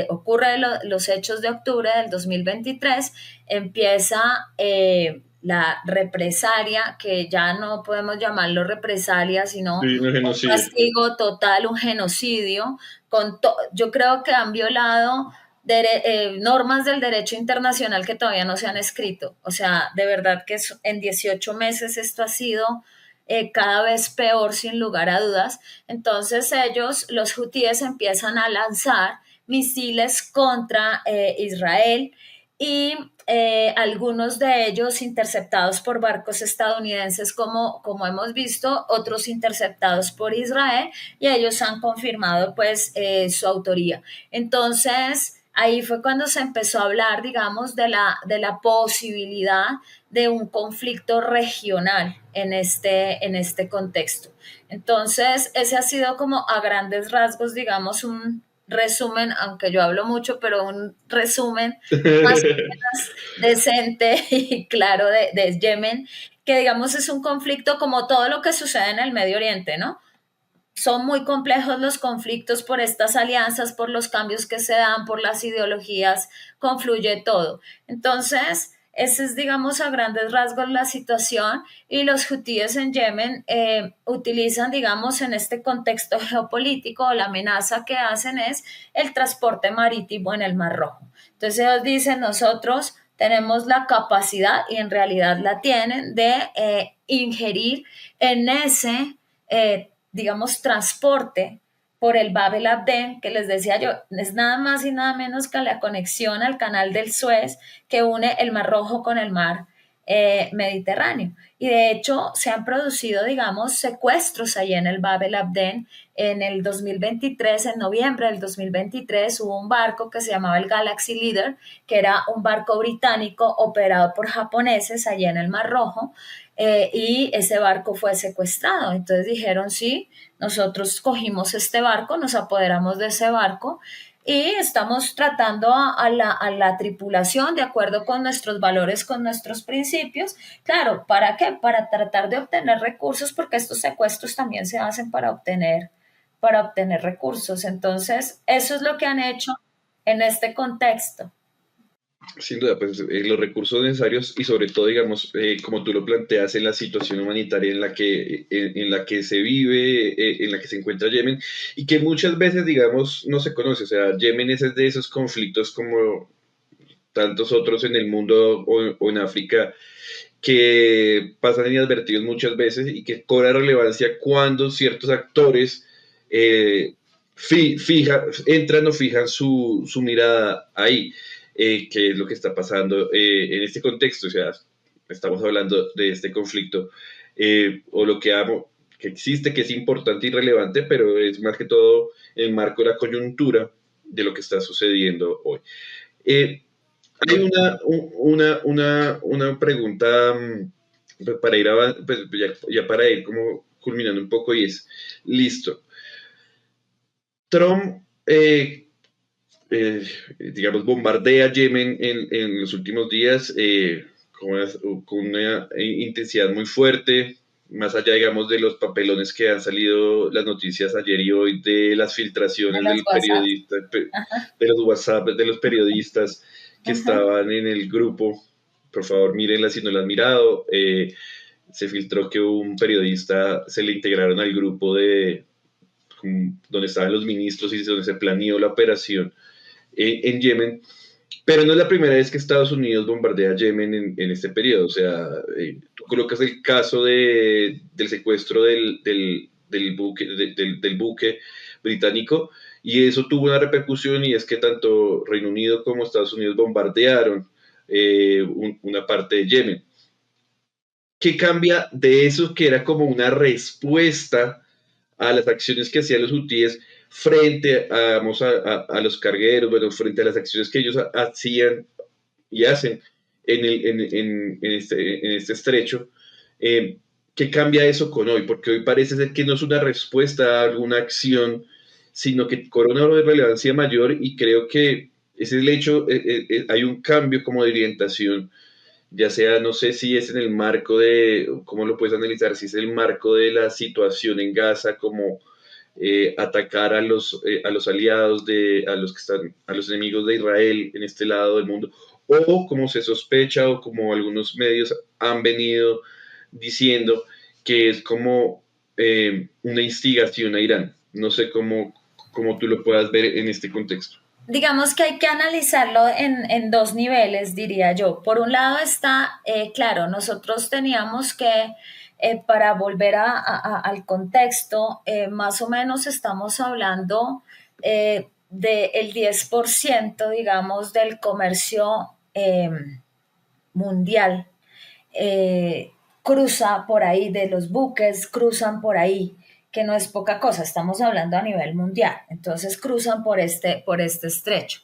ocurre los hechos de octubre del 2023, empieza la represalia, que ya no podemos llamarlo represalia, sino sí, no un genocidio. castigo total, un genocidio. Yo creo que han violado normas del derecho internacional que todavía no se han escrito. O sea, de verdad que en 18 meses esto ha sido cada vez peor, sin lugar a dudas. Entonces los hutíes, empiezan a lanzar misiles contra Israel y algunos de ellos interceptados por barcos estadounidenses, como hemos visto, otros interceptados por Israel, y ellos han confirmado pues su autoría. Entonces, ahí fue cuando se empezó a hablar, digamos, de la posibilidad de un conflicto regional en este contexto. Entonces, ese ha sido como a grandes rasgos, digamos, un resumen, aunque yo hablo mucho, pero un resumen más o menos decente y claro de Yemen, que digamos es un conflicto como todo lo que sucede en el Medio Oriente, ¿no? Son muy complejos los conflictos por estas alianzas, por los cambios que se dan, por las ideologías, confluye todo. Entonces, esa es, digamos, a grandes rasgos la situación, y los hutíes en Yemen utilizan, digamos, en este contexto geopolítico, la amenaza que hacen es el transporte marítimo en el Mar Rojo. Entonces ellos dicen, nosotros tenemos la capacidad, y en realidad la tienen, de ingerir en ese digamos, transporte por el Bab el Abdel, que les decía yo, es nada más y nada menos que la conexión al canal del Suez que une el Mar Rojo con el mar Mediterráneo. Y de hecho se han producido, digamos, secuestros ahí en el Bab el Abdel. En el 2023, en noviembre del 2023, hubo un barco que se llamaba el Galaxy Leader, que era un barco británico operado por japoneses allí en el Mar Rojo, y ese barco fue secuestrado. Entonces dijeron, sí, nosotros cogimos este barco, nos apoderamos de ese barco y estamos tratando a la tripulación de acuerdo con nuestros valores, con nuestros principios. Claro, ¿para qué? Para tratar de obtener recursos, porque estos secuestros también se hacen para obtener recursos. Entonces, eso es lo que han hecho. en este contexto. Sin duda, pues los recursos necesarios y sobre todo, digamos, como tú lo planteas, en la situación humanitaria en la que se vive, en la que se encuentra Yemen, y que muchas veces, digamos, no se conoce. O sea, Yemen es de esos conflictos como tantos otros en el mundo o en África que pasan inadvertidos muchas veces y que cobra relevancia cuando ciertos actores entran o fijan su mirada ahí, que es lo que está pasando en este contexto. O sea, estamos hablando de este conflicto o lo que amo, que existe, que es importante y relevante, pero es más que todo el marco de la coyuntura de lo que está sucediendo hoy. Eh, Hay una pregunta para ir pues ya para ir como culminando un poco y es, listo, Trump, digamos, bombardea Yemen en los últimos días con una intensidad muy fuerte, más allá, digamos, de los papelones que han salido las noticias ayer y hoy de las De filtraciones los del WhatsApp. periodista, Ajá, de los WhatsApp, de los periodistas que ajá. estaban en el grupo. Por favor, mírenlas si no las han mirado. Se filtró que un periodista se le integraron al grupo donde estaban los ministros y donde se planeó la operación en Yemen, pero no es la primera vez que Estados Unidos bombardea Yemen en este periodo. O sea, tú colocas el caso del secuestro del buque británico y eso tuvo una repercusión y es que tanto Reino Unido como Estados Unidos bombardearon una parte de Yemen. ¿Qué cambia de eso que era como una respuesta a las acciones que hacían los hutíes frente a los cargueros, bueno, frente a las acciones que ellos hacían y hacen en este estrecho? Eh, ¿Qué cambia eso con hoy? Porque hoy parece ser que no es una respuesta a alguna acción, sino que corona una relevancia mayor y creo que ese es el hecho, hay un cambio como de orientación, ya sea, no sé si es en el marco de, ¿cómo lo puedes analizar? Si es el marco de la situación en Gaza, como atacar a los aliados, a los que están, a los enemigos de Israel en este lado del mundo, o como se sospecha o como algunos medios han venido diciendo que es como una instigación a Irán. No sé cómo tú lo puedas ver en este contexto. Digamos que hay que analizarlo en dos niveles, diría yo. Por un lado está, claro, nosotros teníamos que, para volver al contexto, más o menos estamos hablando del 10%, digamos, del comercio mundial eh, cruza por ahí, de los buques cruzan por ahí, que no es poca cosa, estamos hablando a nivel mundial, entonces cruzan por este estrecho.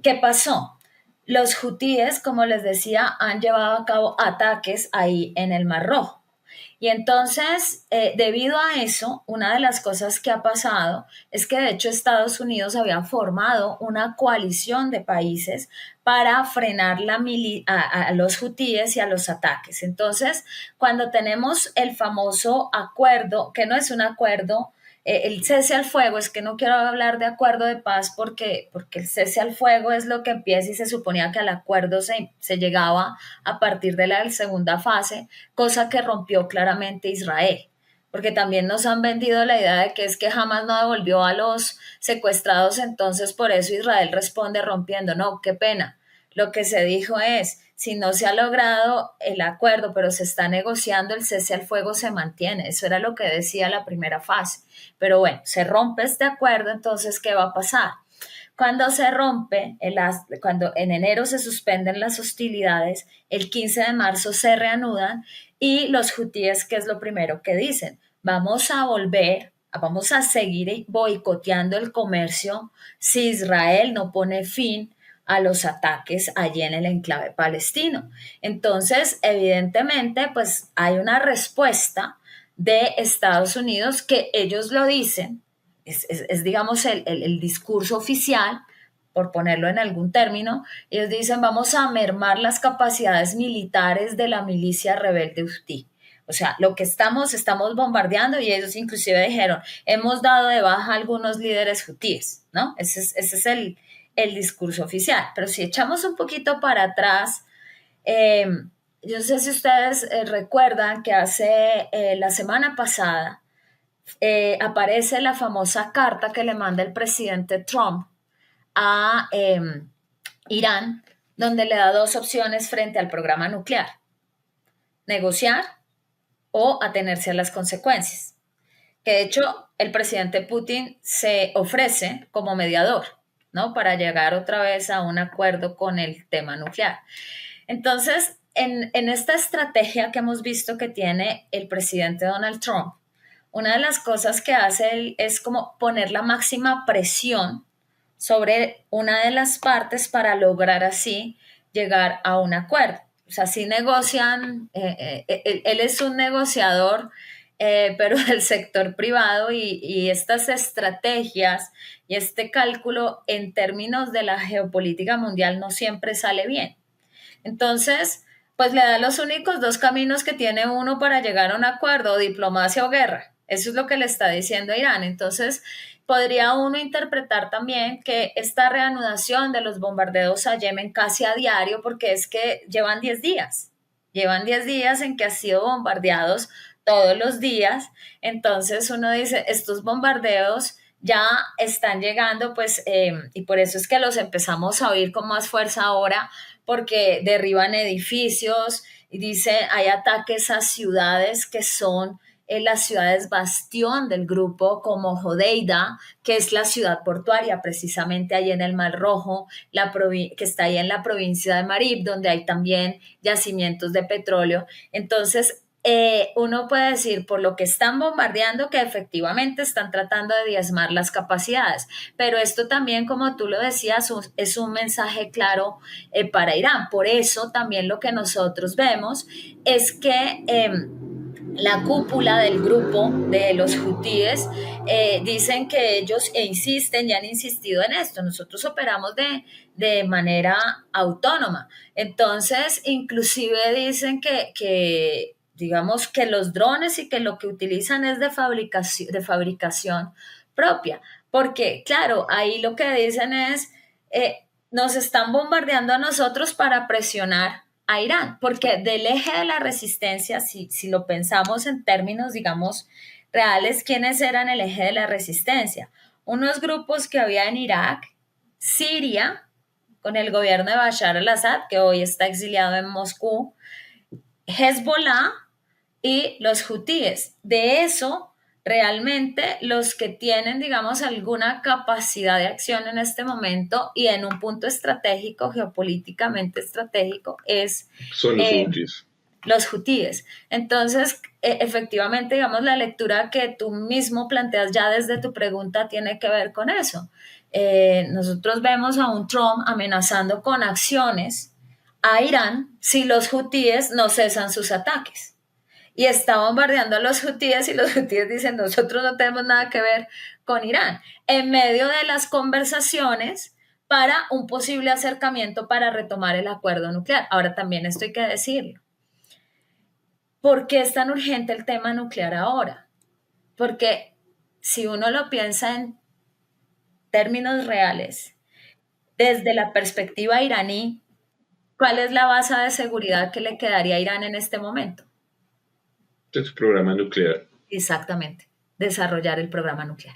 ¿Qué pasó? Los hutíes, como les decía, han llevado a cabo ataques ahí en el Mar Rojo. Y entonces, debido a eso, una de las cosas que ha pasado es que de hecho Estados Unidos había formado una coalición de países para frenar a los hutíes y a los ataques. Entonces, cuando tenemos el famoso acuerdo, que no es un acuerdo, el cese al fuego, es que no quiero hablar de acuerdo de paz porque el cese al fuego es lo que empieza y se suponía que al acuerdo se llegaba a partir de la segunda fase, cosa que rompió claramente Israel, porque también nos han vendido la idea de que es que jamás no devolvió a los secuestrados, entonces por eso Israel responde rompiendo. No, qué pena. Lo que se dijo es, si no se ha logrado el acuerdo, pero se está negociando, el cese al fuego se mantiene. Eso era lo que decía la primera fase. Pero bueno, se rompe este acuerdo, entonces, ¿qué va a pasar? Cuando se rompe, cuando en enero se suspenden las hostilidades, el 15 de marzo se reanudan y los hutíes, ¿qué es lo primero que dicen? Vamos a seguir boicoteando el comercio si Israel no pone fin a los ataques allí en el enclave palestino. Entonces, evidentemente, pues hay una respuesta de Estados Unidos que ellos lo dicen, digamos, el discurso oficial, por ponerlo en algún término, ellos dicen vamos a mermar las capacidades militares de la milicia rebelde hutí. O sea, lo que estamos bombardeando y ellos inclusive dijeron, hemos dado de baja a algunos líderes hutíes, ¿no? Ese es el discurso oficial. Pero si echamos un poquito para atrás, eh, yo no sé si ustedes recuerdan que hace la semana pasada aparece la famosa carta que le manda el presidente Trump a Irán, donde le da dos opciones frente al programa nuclear: negociar o atenerse a las consecuencias. Que de hecho el presidente Putin se ofrece como mediador, ¿no? Para llegar otra vez a un acuerdo con el tema nuclear. Entonces, en esta estrategia que hemos visto que tiene el presidente Donald Trump, una de las cosas que hace él es como poner la máxima presión sobre una de las partes para lograr así llegar a un acuerdo. O sea, sí negocian, él es un negociador, pero del sector privado y estas estrategias y este cálculo en términos de la geopolítica mundial no siempre sale bien. Entonces, pues le da los únicos dos caminos que tiene uno para llegar a un acuerdo: diplomacia o guerra. Eso es lo que le está diciendo Irán. Entonces, podría uno interpretar también que esta reanudación de los bombardeos a Yemen casi a diario, porque es que llevan 10 días en que han sido bombardeados todos los días. Entonces uno dice, estos bombardeos ya están llegando, pues, y por eso es que los empezamos a oír con más fuerza ahora, porque derriban edificios y dice, hay ataques a ciudades que son las ciudades bastión del grupo, como Hodeida, que es la ciudad portuaria precisamente ahí en el Mar Rojo, que está ahí en la provincia de Marib, donde hay también yacimientos de petróleo. Entonces, uno puede decir, por lo que están bombardeando, que efectivamente están tratando de diezmar las capacidades, pero esto también, como tú lo decías, es un mensaje claro para Irán. Por eso también lo que nosotros vemos es que la cúpula del grupo de los hutíes dicen que ellos insisten y han insistido en esto. Nosotros operamos de manera autónoma. Entonces, inclusive dicen que digamos que los drones y que lo que utilizan es de fabricación propia. Porque, claro, ahí lo que dicen es, nos están bombardeando a nosotros para presionar a Irán, porque del eje de la resistencia, si lo pensamos en términos, digamos, reales, ¿quiénes eran el eje de la resistencia? Unos grupos que había en Irak, Siria, con el gobierno de Bashar al-Assad, que hoy está exiliado en Moscú, Hezbollah y los hutíes. De eso, realmente los que tienen, digamos, alguna capacidad de acción en este momento y en un punto estratégico, geopolíticamente estratégico, Son los eh, útiles. los hutíes. Entonces, efectivamente, digamos, la lectura que tú mismo planteas ya desde tu pregunta tiene que ver con eso. Nosotros vemos a un Trump amenazando con acciones a Irán si los hutíes no cesan sus ataques. Y está bombardeando a los hutíes y los hutíes dicen, nosotros no tenemos nada que ver con Irán, en medio de las conversaciones para un posible acercamiento para retomar el acuerdo nuclear. Ahora también esto hay que decirlo. ¿Por qué es tan urgente el tema nuclear ahora? Porque si uno lo piensa en términos reales, desde la perspectiva iraní, ¿cuál es la base de seguridad que le quedaría a Irán en este momento? De su programa nuclear. Exactamente, desarrollar el programa nuclear.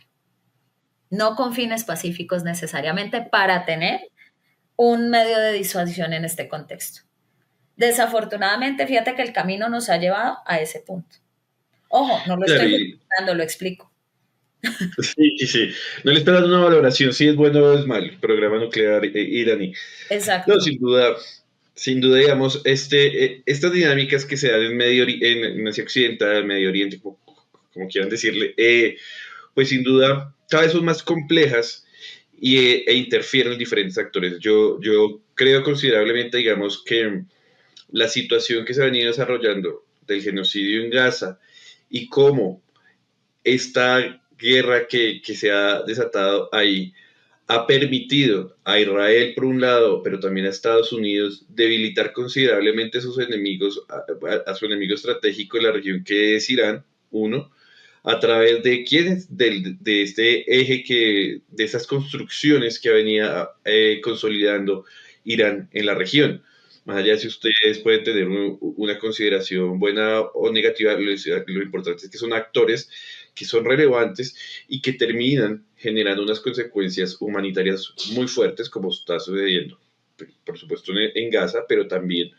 No con fines pacíficos necesariamente, para tener un medio de disuasión en este contexto. Desafortunadamente, fíjate que el camino nos ha llevado a ese punto. Ojo, no lo Claro, estoy y, justificando, lo explico. sí, sí, sí. No le está dando una valoración si es bueno o es malo el programa nuclear iraní. No, Exacto. sin duda, digamos, estas dinámicas que se dan en Asia Occidental, Medio Oriente, como quieran decirle, pues sin duda cada vez son más complejas e interfieren en diferentes actores. Yo creo considerablemente, digamos, que la situación que se ha venido desarrollando del genocidio en Gaza y cómo esta guerra que se ha desatado ahí ha permitido a Israel, por un lado, pero también a Estados Unidos, debilitar considerablemente a sus enemigos, a su enemigo estratégico en la región que es Irán, uno. a través de quiénes, de este eje de esas construcciones que venía consolidando Irán en la región. Más allá de si ustedes pueden tener una consideración buena o negativa, lo importante es que son actores que son relevantes y que terminan generando unas consecuencias humanitarias muy fuertes, como está sucediendo, por supuesto, en Gaza, pero también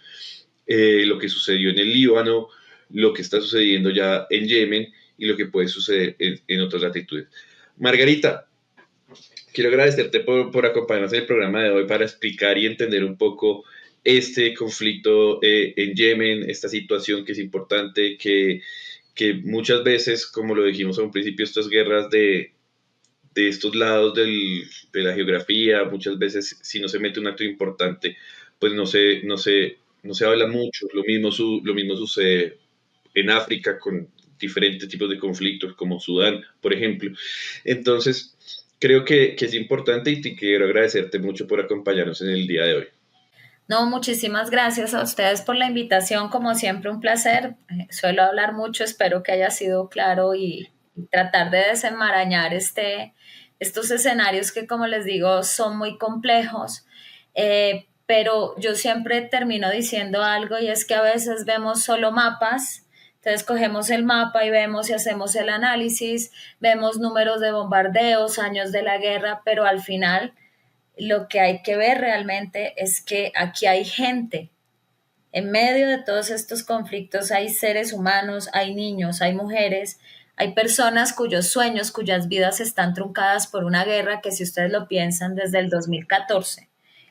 lo que sucedió en el Líbano, lo que está sucediendo ya en Yemen y lo que puede suceder en otras latitudes. Margarita, quiero agradecerte por acompañarnos en el programa de hoy para explicar y entender un poco este conflicto en Yemen, esta situación que es importante, que muchas veces, como lo dijimos a un principio, estas guerras de estos lados de la geografía, muchas veces si no se mete un acto importante, pues no se habla mucho. Lo mismo sucede en África con diferentes tipos de conflictos, como Sudán, por ejemplo. Entonces, creo que es importante y te quiero agradecerte mucho por acompañarnos en el día de hoy. No, muchísimas gracias a ustedes por la invitación, como siempre un placer. Suelo hablar mucho, espero que haya sido claro y tratar de desenmarañar estos escenarios que, como les digo, son muy complejos. Pero yo siempre termino diciendo algo y es que a veces vemos solo mapas. Entonces cogemos el mapa y vemos y hacemos el análisis, vemos números de bombardeos, años de la guerra, pero al final lo que hay que ver realmente es que aquí hay gente. En medio de todos estos conflictos hay seres humanos, hay niños, hay mujeres, hay personas cuyos sueños, cuyas vidas están truncadas por una guerra que si ustedes lo piensan desde el 2014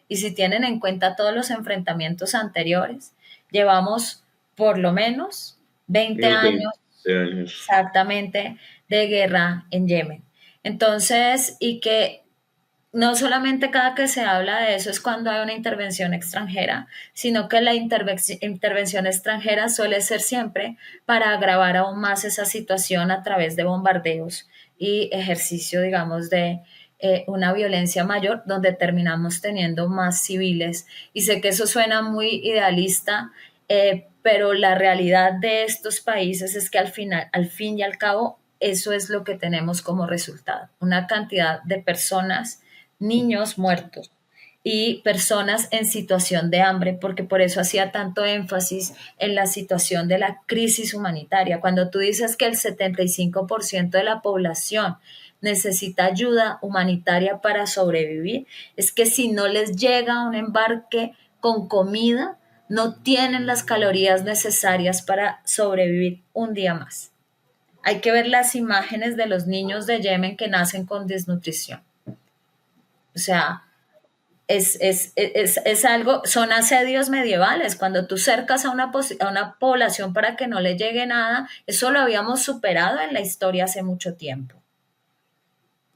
y si tienen en cuenta todos los enfrentamientos anteriores, llevamos por lo menos 20 Unos años 20 años. exactamente de guerra en Yemen. Entonces, y que no solamente cada que se habla de eso es cuando hay una intervención extranjera, sino que la intervención extranjera suele ser siempre para agravar aún más esa situación a través de bombardeos y ejercicio, digamos, de una violencia mayor, donde terminamos teniendo más civiles. Y sé que eso suena muy idealista, pero la realidad de estos países es que al final, al fin y al cabo, eso es lo que tenemos como resultado, una cantidad de personas, niños muertos y personas en situación de hambre, porque por eso hacía tanto énfasis en la situación de la crisis humanitaria. Cuando tú dices que el 75% de la población necesita ayuda humanitaria para sobrevivir, es que si no les llega un embarque con comida, no tienen las calorías necesarias para sobrevivir un día más. Hay que ver las imágenes de los niños de Yemen que nacen con desnutrición. O sea, es algo, son asedios medievales. Cuando tú cercas a a una población para que no le llegue nada, eso lo habíamos superado en la historia hace mucho tiempo.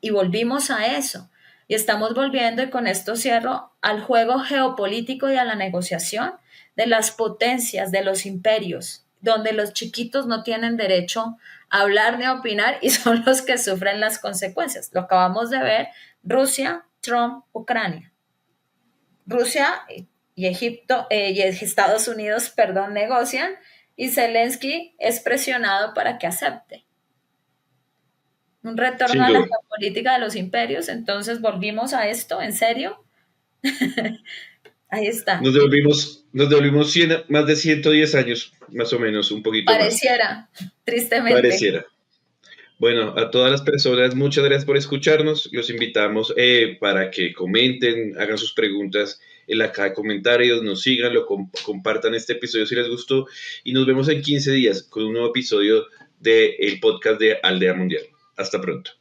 Y volvimos a eso. Y estamos volviendo, y con esto cierro, al juego geopolítico y a la negociación de las potencias, de los imperios, donde los chiquitos no tienen derecho a hablar ni a opinar y son los que sufren las consecuencias. Lo acabamos de ver, Rusia, Trump, Ucrania. Rusia y Egipto y Estados Unidos, perdón, negocian y Zelensky es presionado para que acepte. Un retorno Sin a la duda. geopolítica de los imperios, entonces volvimos a esto, ¿en serio? Ahí está. Nos devolvimos más de 110 años, más o menos, un poquito más, Pareciera, tristemente. pareciera. Bueno, a todas las personas, muchas gracias por escucharnos. Los invitamos para que comenten, hagan sus preguntas en la caja de comentarios, nos sigan, compartan este episodio si les gustó y nos vemos en 15 días con un nuevo episodio del podcast de Aldea Mundial. Hasta pronto.